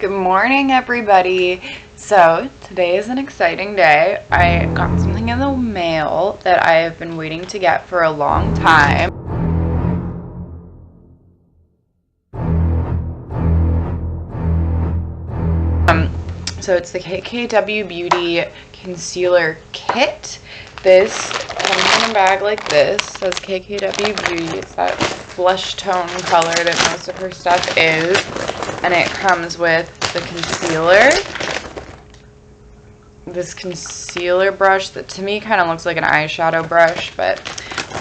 Good morning, everybody. So today is an exciting day. I got something in the mail that I have been waiting to get for a long time. So it's the KKW Beauty Concealer Kit. This comes in a bag like this. It says KKW Beauty. It's that flesh tone color that most of her stuff is. And it comes with the concealer. This concealer brush that to me kind of looks like an eyeshadow brush, but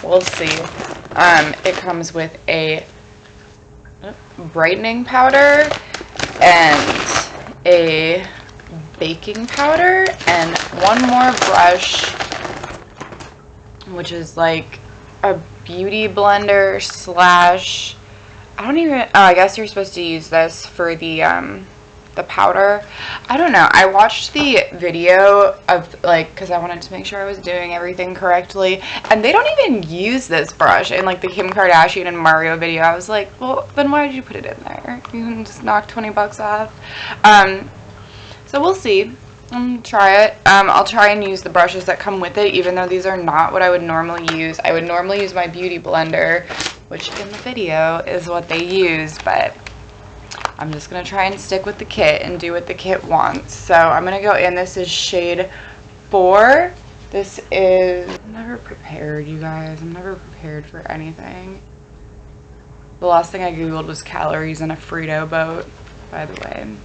we'll see. It comes with a brightening powder and a baking powder and one more brush, which is like a beauty blender slash, I guess you're supposed to use this for the powder. I don't know. I watched the video of because I wanted to make sure I was doing everything correctly, and they don't even use this brush in like the Kim Kardashian and Mario video. I was like, well, then why did you put it in there? You can just knock 20 bucks off. So we'll see. Try it. I'll try and use the brushes that come with it, even though these are not what I would normally use. I would normally use my beauty blender, which in the video is what they use, but I'm just going to try and stick with the kit and do what the kit wants. So I'm going to go in. This is shade 4. This is... I'm never prepared, you guys. I'm never prepared for anything. The last thing I googled was calories in a Frito boat, by the way.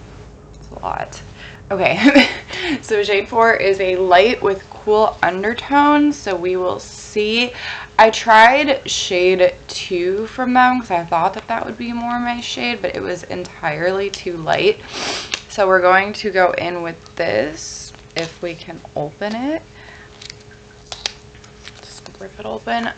It's a lot. Okay, so shade 4 is a light with cool undertones, so we will see. I tried shade 2 from them because I thought that that would be more my shade, but it was entirely too light. So we're going to go in with this, if we can open it. Just rip it open.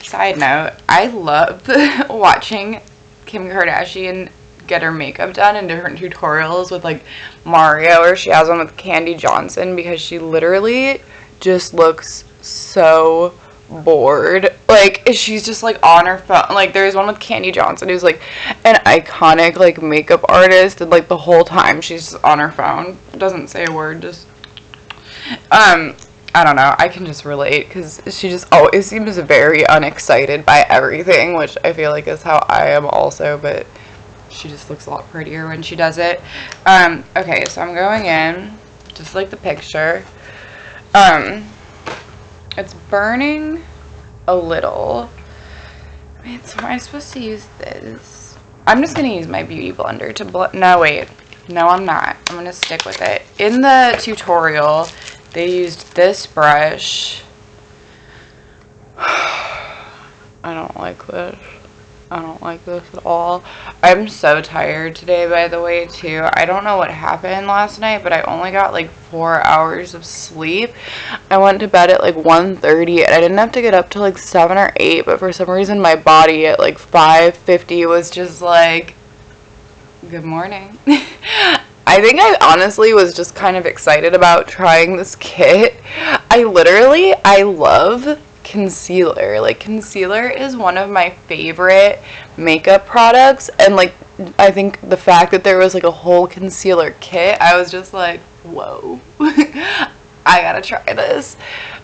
Side note, I love watching Kim Kardashian get her makeup done in different tutorials with like Mario, or she has one with Candy Johnson, because she literally just looks so bored. Like she's just like on her phone. Like there's one with Candy Johnson who's like an iconic like makeup artist, and like the whole time she's just on her phone, doesn't say a word, just I don't know, I can just relate because she just always seems very unexcited by everything, which I feel like is how I am also, but she just looks a lot prettier when she does it. Okay, so I'm going in just like the picture. It's burning a little. Wait, so am I supposed to use this? I'm just gonna use my beauty blender to blend. No, wait, no, I'm not. I'm gonna stick with it. In the tutorial they used this brush. I don't like this. I don't like this at all. I'm so tired today, by the way, too. I don't know what happened last night, but I only got like 4 hours of sleep. I went to bed at like 1:30, and I didn't have to get up till like 7 or 8, but for some reason my body at like 5:50 was just like, good morning. I think I honestly was just kind of excited about trying this kit. I love concealer. Like concealer is one of my favorite makeup products, and like I think the fact that there was like a whole concealer kit, I was just like, whoa. I gotta try this.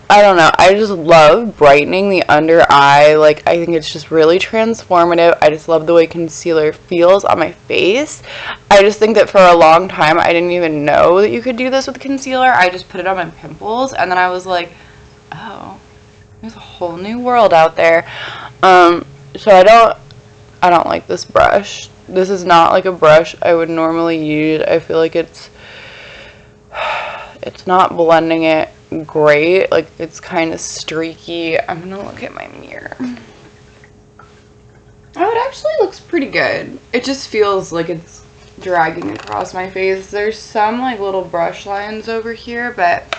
I don't know, I just love brightening the under eye. Like I think it's just really transformative. I just love the way concealer feels on my face. I just think that for a long time I didn't even know that you could do this with concealer. I just put it on my pimples, and then I was like, oh, there's a whole new world out there. So I don't like this brush. This is not like a brush I would normally use. I feel like it's not blending it great. Like it's kind of streaky. I'm gonna look at my mirror. Oh, it actually looks pretty good. It just feels like it's dragging across my face. There's some like little brush lines over here, but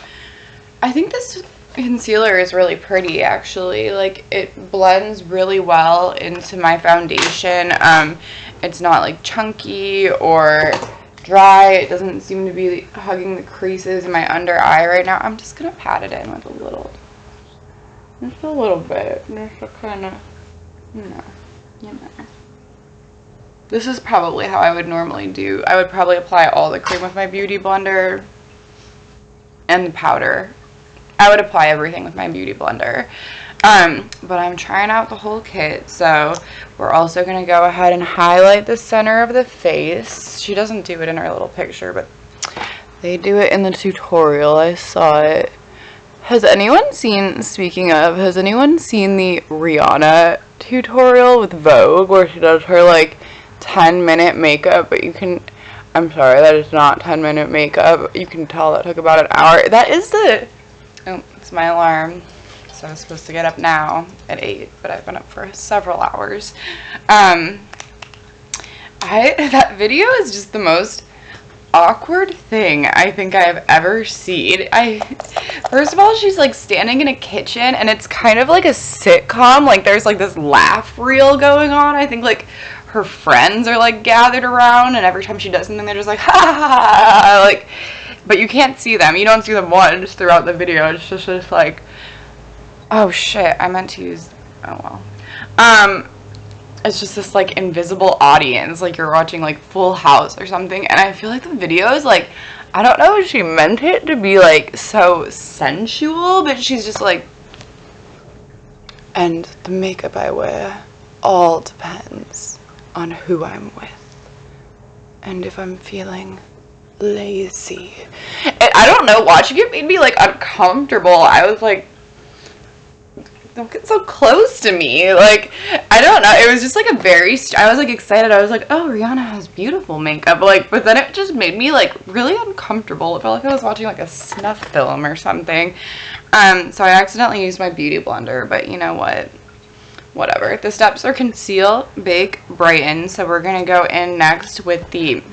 I think this concealer is really pretty, actually. Like it blends really well into my foundation. It's not like chunky or dry. It doesn't seem to be hugging the creases in my under eye right now. I'm just gonna pat it in with a little, just a little bit, just to kind of, you know. this is probably how I would normally do. I would probably apply all the cream with my beauty blender and the powder. I would apply everything with my beauty blender. But I'm trying out the whole kit, so we're also going to go ahead and highlight the center of the face. She doesn't do it in her little picture, but they do it in the tutorial. I saw it. Has anyone seen, speaking of, has anyone seen the Rihanna tutorial with Vogue where she does her like 10-minute makeup, but you can, I'm sorry, that is not 10-minute makeup. You can tell that took about an hour. That is the, oh, it's my alarm. So I was supposed to get up now at 8, but I've been up for several hours. That video is just the most awkward thing I think I've ever seen. First of all, she's like standing in a kitchen, and it's kind of like a sitcom. Like there's like this laugh reel going on. I think like her friends are like gathered around, and every time she does something, they're just like ha ha ha, like, but you can't see them. You don't see them once throughout the video. It's just like, oh shit, I meant to use, oh well. It's just this like invisible audience, like you're watching like Full House or something, and I feel like the video is like, I don't know if she meant it to be like so sensual, but she's just like, and the makeup I wear all depends on who I'm with, and if I'm feeling lazy. And I don't know, watching it made me like uncomfortable. I was like, don't get so close to me. Like, I don't know. It was just like a very, I was like excited. I was like, oh, Rihanna has beautiful makeup. Like, but then it just made me like really uncomfortable. It felt like I was watching like a snuff film or something. So I accidentally used my beauty blender, but you know what? Whatever. The steps are conceal, bake, brighten. So we're going to go in next with the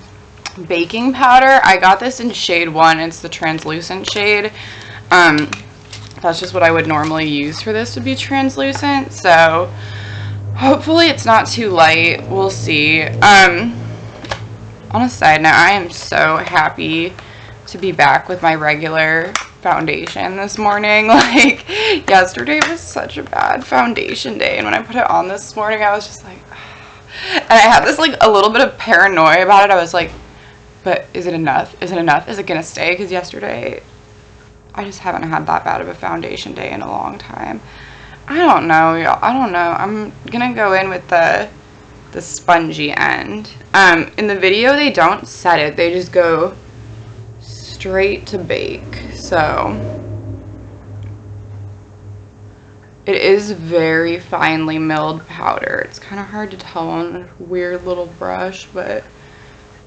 baking powder. I got this in shade 1. It's the translucent shade. That's just what I would normally use for this to be translucent, so hopefully it's not too light. We'll see. On a side note, I am so happy to be back with my regular foundation this morning. Like, yesterday was such a bad foundation day, and when I put it on this morning, I was just like, and I had this like a little bit of paranoia about it. I was like, but is it enough? Is it enough? Is it gonna stay? Because yesterday I just haven't had that bad of a foundation day in a long time. I don't know, y'all. I don't know. I'm gonna go in with the spongy end. In the video, they don't set it. They just go straight to bake. So it is very finely milled powder. It's kind of hard to tell on a weird little brush, but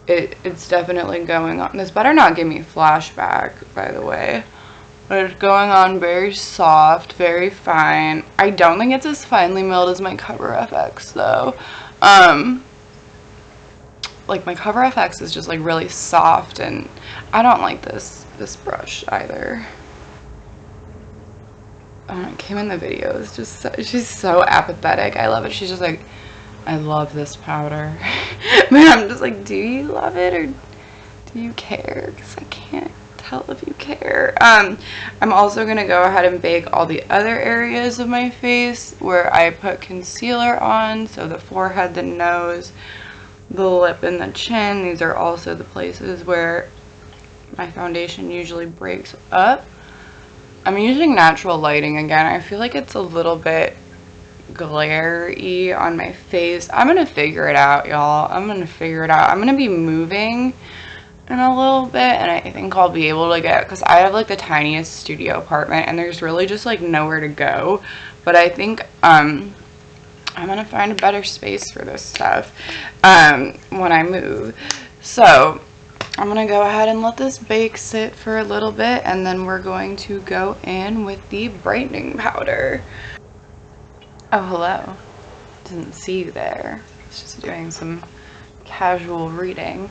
it's definitely going on. This better not give me flashback, by the way. But it's going on very soft, very fine. I don't think it's as finely milled as my Cover FX though. Like my Cover FX is just like really soft, and I don't like this brush either. It came in the video. It's just so, she's so apathetic. I love it. She's just like, I love this powder. But I'm just like, do you love it or do you care? Because I can't tell if you care. I'm also gonna go ahead and bake all the other areas of my face where I put concealer on. So the forehead, the nose, the lip, and the chin. These are also the places where my foundation usually breaks up. I'm using natural lighting again. I feel like it's a little bit glare-y on my face. I'm gonna figure it out, y'all. I'm gonna figure it out. I'm gonna be moving in a little bit, and I think I'll be able to get, because I have like the tiniest studio apartment and there's really just like nowhere to go, but I think I'm gonna find a better space for this stuff when I move. So I'm gonna go ahead and let this bake sit for a little bit, and then we're going to go in with the brightening powder. Oh, hello. Didn't see you there. I was just doing some casual reading.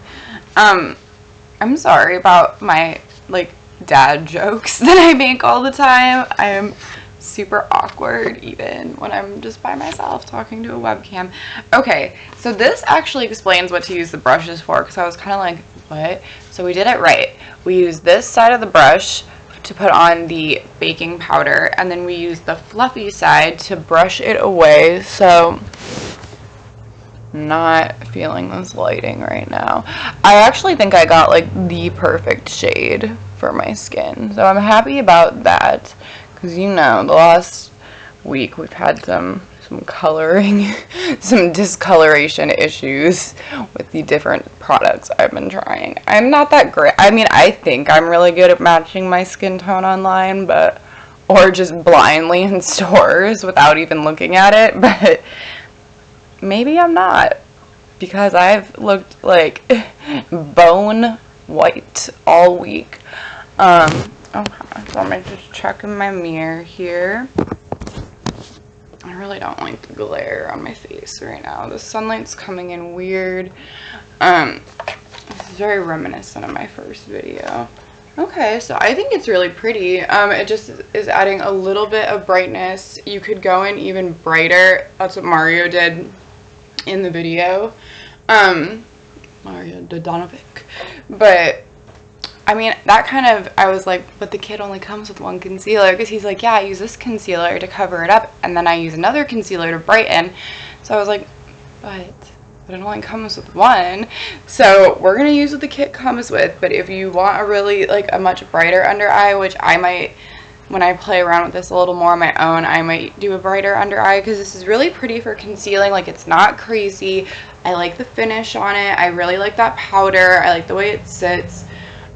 I'm sorry about my like dad jokes that I make all the time. I am super awkward even when I'm just by myself talking to a webcam. Okay, so this actually explains what to use the brushes for, because I was kind of like, what? So we did it right. We used this side of the brush to put on the baking powder, and then we used the fluffy side to brush it away. So not feeling this lighting right now. I actually think I got like the perfect shade for my skin, so I'm happy about that, because you know, the last week we've had some coloring, some discoloration issues with the different products I've been trying. I'm not that great. I mean, I think I'm really good at matching my skin tone online, but, or just blindly in stores without even looking at it, but maybe I'm not, because I've looked like bone white all week. Okay, so I'm just checking my mirror here. I really don't like the glare on my face right now. The sunlight's coming in weird. This is very reminiscent of my first video. Okay, so I think it's really pretty. It just is adding a little bit of brightness. You could go in even brighter. That's what Mario did in the video. Mario Dodanovic. But I mean, that kind of, I was like, but the kit only comes with one concealer, because he's like, yeah, I use this concealer to cover it up, and then I use another concealer to brighten. So I was like, but it only comes with one. So we're going to use what the kit comes with, but if you want a really, like, a much brighter under eye, which I might, when I play around with this a little more on my own, I might do a brighter under eye, because this is really pretty for concealing. Like, it's not crazy. I like the finish on it. I really like that powder. I like the way it sits.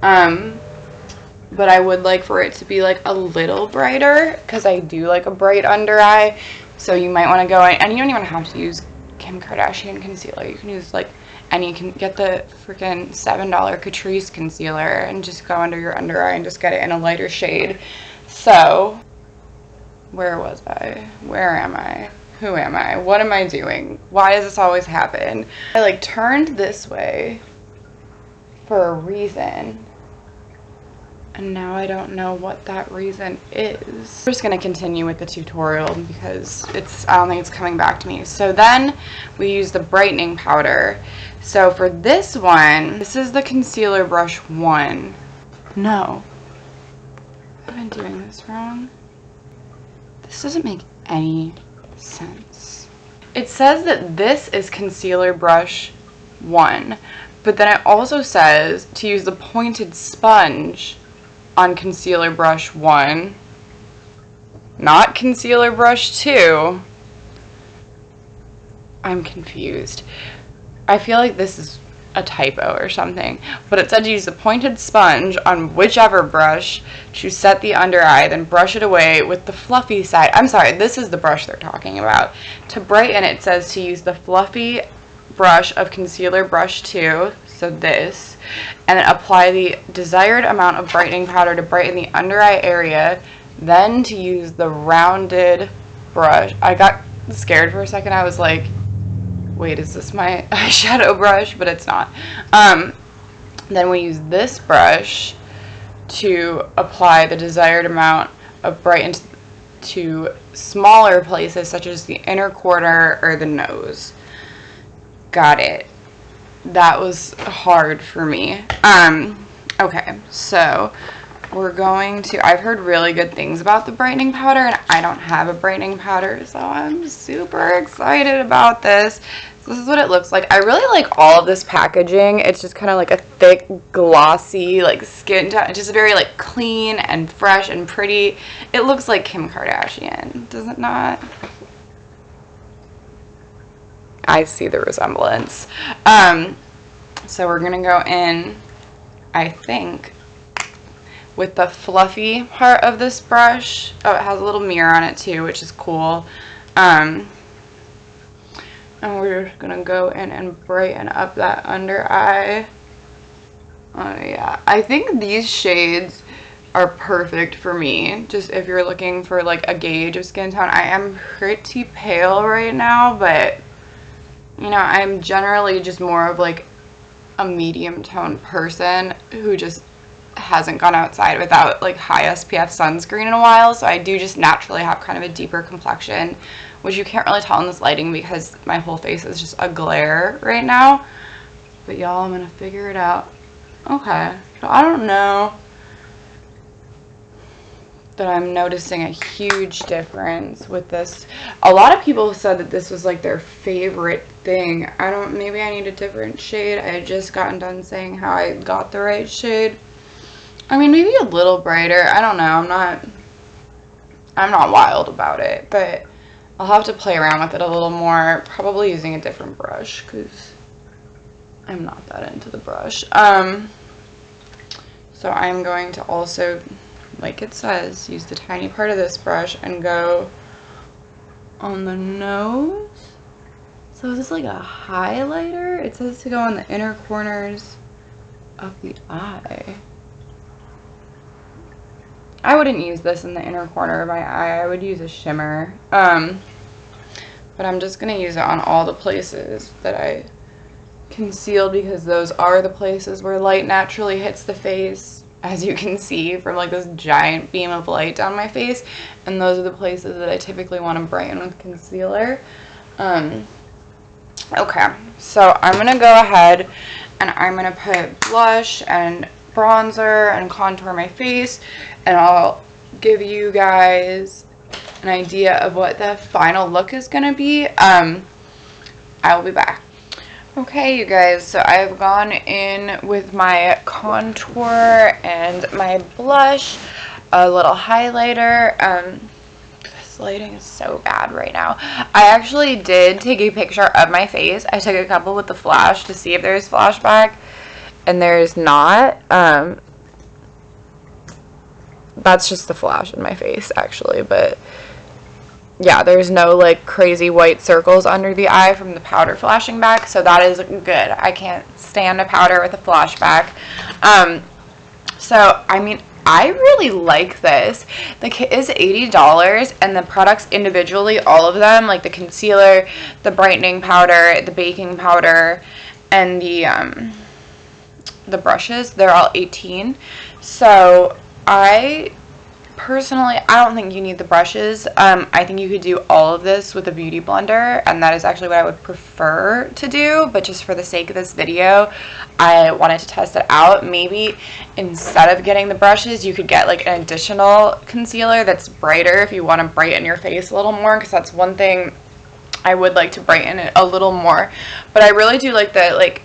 But I would like for it to be like a little brighter, because I do like a bright under eye. So you might want to go in, and you don't even have to use Kim Kardashian concealer. You can use like, and you can get the freaking $7 Catrice concealer and just go under your under eye and just get it in a lighter shade. So where was I? Where am I? Who am I? What am I doing? Why does this always happen? I like turned this way for a reason, and now I don't know what that reason is. I'm just gonna continue with the tutorial because I don't think it's coming back to me. So then we use the brightening powder. So for this one, this is the Concealer Brush 1. No, I've been doing this wrong. This doesn't make any sense. It says that this is Concealer Brush 1, but then it also says to use the pointed sponge on Concealer Brush 1, not Concealer Brush 2. I'm confused. I feel like this is a typo or something, but it said to use the pointed sponge on whichever brush to set the under eye, then brush it away with the fluffy side. I'm sorry, this is the brush they're talking about. To brighten, it says to use the fluffy brush of Concealer Brush 2, so this, and then apply the desired amount of brightening powder to brighten the under eye area, then to use the rounded brush. I got scared for a second. I was like, wait, is this my eyeshadow brush? But it's not. Then we use this brush to apply the desired amount of brighten to smaller places such as the inner corner or the nose. Got it. That was hard for me. Okay, so we're going to, I've heard really good things about the brightening powder, and I don't have a brightening powder, so I'm super excited about this. So this is what it looks like. I really like all of this packaging. It's just kind of like a thick, glossy, like skin tone. It's just very like clean and fresh and pretty. It looks like Kim Kardashian, does it not? I see the resemblance. So we're gonna go in, I think, with the fluffy part of this brush. Oh, it has a little mirror on it too, which is cool. And we're just gonna go in and brighten up that under eye. Oh yeah, I think these shades are perfect for me, just if you're looking for like a gauge of skin tone. I am pretty pale right now, but you know, I'm generally just more of like a medium tone person who just hasn't gone outside without like high SPF sunscreen in a while, so I do just naturally have kind of a deeper complexion, which you can't really tell in this lighting because my whole face is just a glare right now. But y'all, I'm gonna figure it out. Okay, so I don't know. that I'm noticing a huge difference with this. A lot of people said that this was like their favorite thing. Maybe I need a different shade. I had just gotten done saying how I got the right shade. I mean, maybe a little brighter. I don't know. I'm not wild about it, but I'll have to play around with it a little more. Probably using a different brush because I'm not that into the brush. So I'm going to also, like it says, use the tiny part of this brush and go on the nose. So is this like a highlighter? It says to go on the inner corners of the eye. I wouldn't use this in the inner corner of my eye. I would use a shimmer. But I'm just going to use it on all the places that I concealed because those are the places where light naturally hits the face, as you can see from like this giant beam of light down my face, and those are the places that I typically want to brighten with concealer. Okay, so I'm gonna go ahead and I'm gonna put blush and bronzer and contour my face, and I'll give you guys an idea of what the final look is gonna be. I will be back. Okay, you guys, so I've gone in with my contour and my blush, a little highlighter. This lighting is so bad right now. I actually did take a picture of my face. I took a couple with the flash to see if there's flashback, and there's not. That's just the flash in my face, actually, but yeah, there's no like crazy white circles under the eye from the powder flashing back, so that is good. I can't stand a powder with a flashback. So I mean, I really like this. The kit is $80, and the products individually, all of them, like the concealer, the brightening powder, the baking powder, and the brushes, they're all $18. So I don't think you need the brushes. I think you could do all of this with a beauty blender, and that is actually what I would prefer to do, but just for the sake of this video, I wanted to test it out. Maybe instead of getting the brushes, you could get like an additional concealer that's brighter if you want to brighten your face a little more, because that's one thing I would like to brighten it a little more. But I really do like the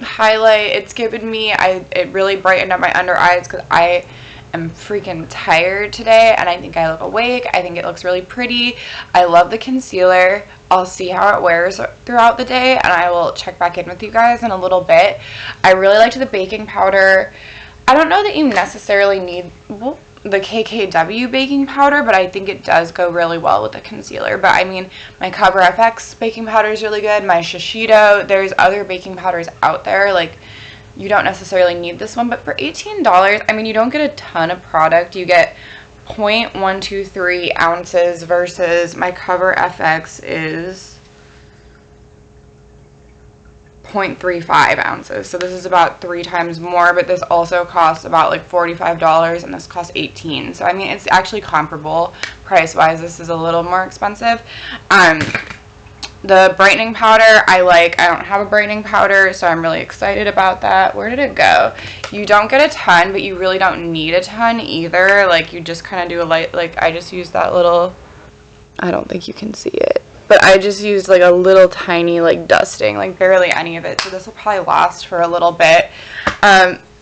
highlight it's given me. It really brightened up my under eyes because I am freaking tired today, and I think I look awake. I think it looks really pretty. I love the concealer. I'll see how it wears throughout the day, and I will check back in with you guys in a little bit. I really liked the baking powder. I don't know that you necessarily need the KKW baking powder, but I think it does go really well with the concealer. But I mean, my Cover FX baking powder is really good. My Shiseido, there's other baking powders out there, like you don't necessarily need this one, but for $18, I mean, you don't get a ton of product. You get 0.123 ounces versus my Cover FX is 0.35 ounces. So this is about 3 times more, but this also costs about like $45, and this costs $18. So I mean, it's actually comparable price-wise. This is a little more expensive. The brightening powder, I don't have a brightening powder, so I'm really excited about that. Where did it go? You don't get a ton, but you really don't need a ton either. Like, you just kind of do a light, like, I just used that little, I don't think you can see it, but I just used like a little tiny, like, dusting, like barely any of it. So this will probably last for a little bit.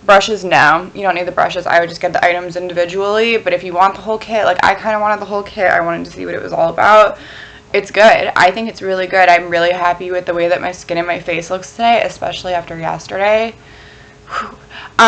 Brushes, no, you don't need the brushes. I would just get the items individually, but if you want the whole kit, like I kind of wanted the whole kit, I wanted to see what it was all about. It's good. I think it's really good. I'm really happy with the way that my skin and my face looks today, especially after yesterday.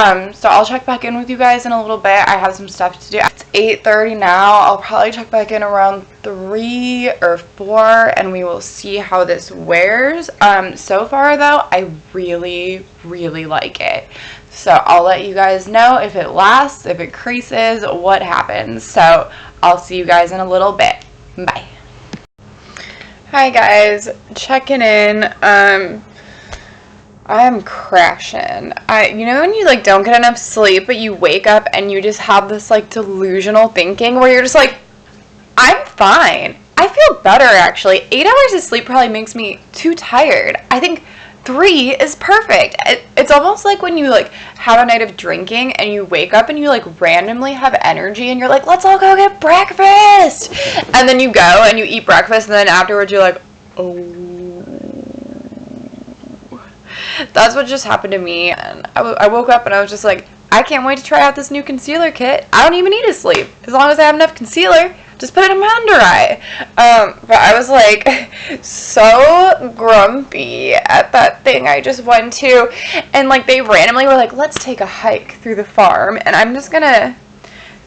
So I'll check back in with you guys in a little bit. I have some stuff to do. It's 8:30 now. I'll probably check back in around 3 or 4, and we will see how this wears. So far though, I really, really like it. So I'll let you guys know if it lasts, if it creases, what happens. So I'll see you guys in a little bit. Bye. Hi guys, checking in. I am crashing. You know when you like don't get enough sleep, but you wake up and you just have this like delusional thinking where you're just like, I'm fine. I feel better actually. 8 hours of sleep probably makes me too tired. I think 3 is perfect. It's almost like when you like have a night of drinking and you wake up and you like randomly have energy and you're like, let's all go get breakfast, and then you go and you eat breakfast and then afterwards you're like, oh. That's what just happened to me, and I woke up and I was just like, I can't wait to try out this new concealer kit. I don't even need to sleep. As long as I have enough concealer, just put it in my under eye. But I was like so grumpy at that thing I just went to, and like they randomly were like, let's take a hike through the farm, and I'm just gonna,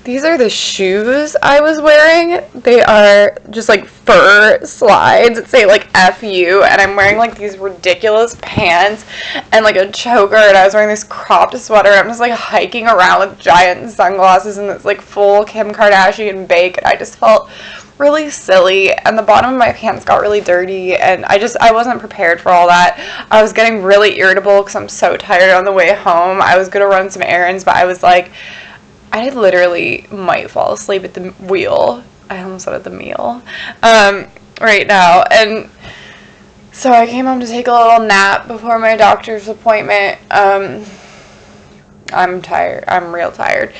these are the shoes I was wearing. They are just like fur slides that say like FU, and I'm wearing like these ridiculous pants and like a choker, and I was wearing this cropped sweater. I'm just like hiking around with giant sunglasses and this like full Kim Kardashian bake, and I just felt really silly, and the bottom of my pants got really dirty, and I wasn't prepared for all that. I was getting really irritable because I'm so tired on the way home. I was gonna run some errands, but I was like, I literally might fall asleep at the wheel. I almost said at the meal. Right now. And so I came home to take a little nap before my doctor's appointment. I'm tired. I'm real tired.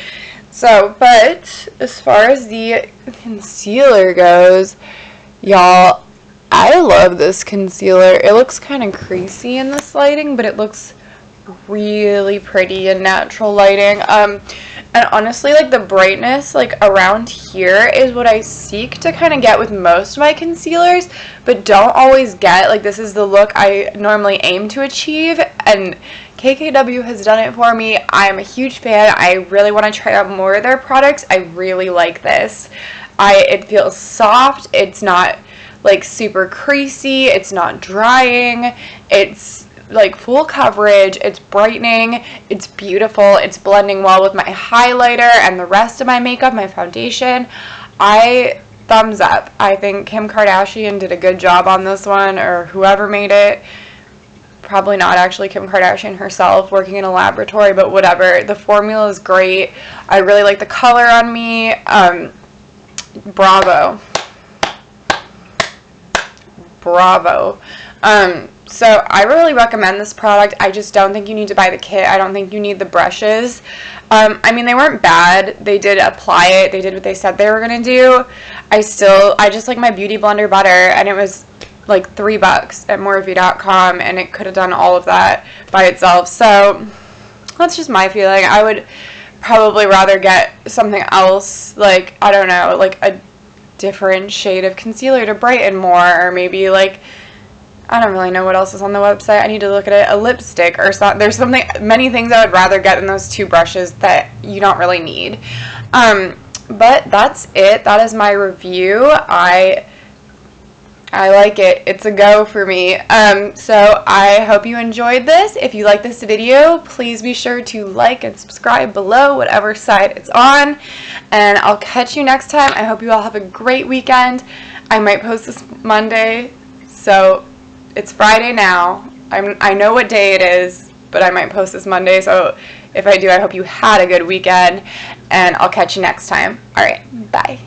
So, but as far as the concealer goes, y'all, I love this concealer. It looks kind of creasy in this lighting, but it looks really pretty in natural lighting. And honestly, like the brightness like around here is what I seek to kind of get with most of my concealers, but don't always get. Like, this is the look I normally aim to achieve, and KKW has done it for me. I am a huge fan. I really want to try out more of their products. I really like this. It feels soft. It's not like super creasy. It's not drying. It's like full coverage. It's brightening. It's beautiful. It's blending well with my highlighter and the rest of my makeup, my foundation. Thumbs up. I think Kim Kardashian did a good job on this one, or whoever made it. Probably not actually Kim Kardashian herself, working in a laboratory, but whatever. The formula is great. I really like the color on me. Bravo. So I really recommend this product. I just don't think you need to buy the kit. I don't think you need the brushes. I mean, they weren't bad. They did apply it. They did what they said they were going to do. I just like my beauty blender better, and it was like $3 at Morphe.com, and it could have done all of that by itself. So that's just my feeling. I would probably rather get something else, like, I don't know, like a different shade of concealer to brighten more, or maybe like, I don't really know what else is on the website. I need to look at it. A lipstick or something. There's many things I would rather get than those 2 brushes that you don't really need. But that's it. That is my review. I like it. It's a go for me. So I hope you enjoyed this. If you like this video, please be sure to like and subscribe below, whatever side it's on. And I'll catch you next time. I hope you all have a great weekend. I might post this Monday, so it's Friday now. I know what day it is, but I might post this Monday. So if I do, I hope you had a good weekend, and I'll catch you next time. All right, bye.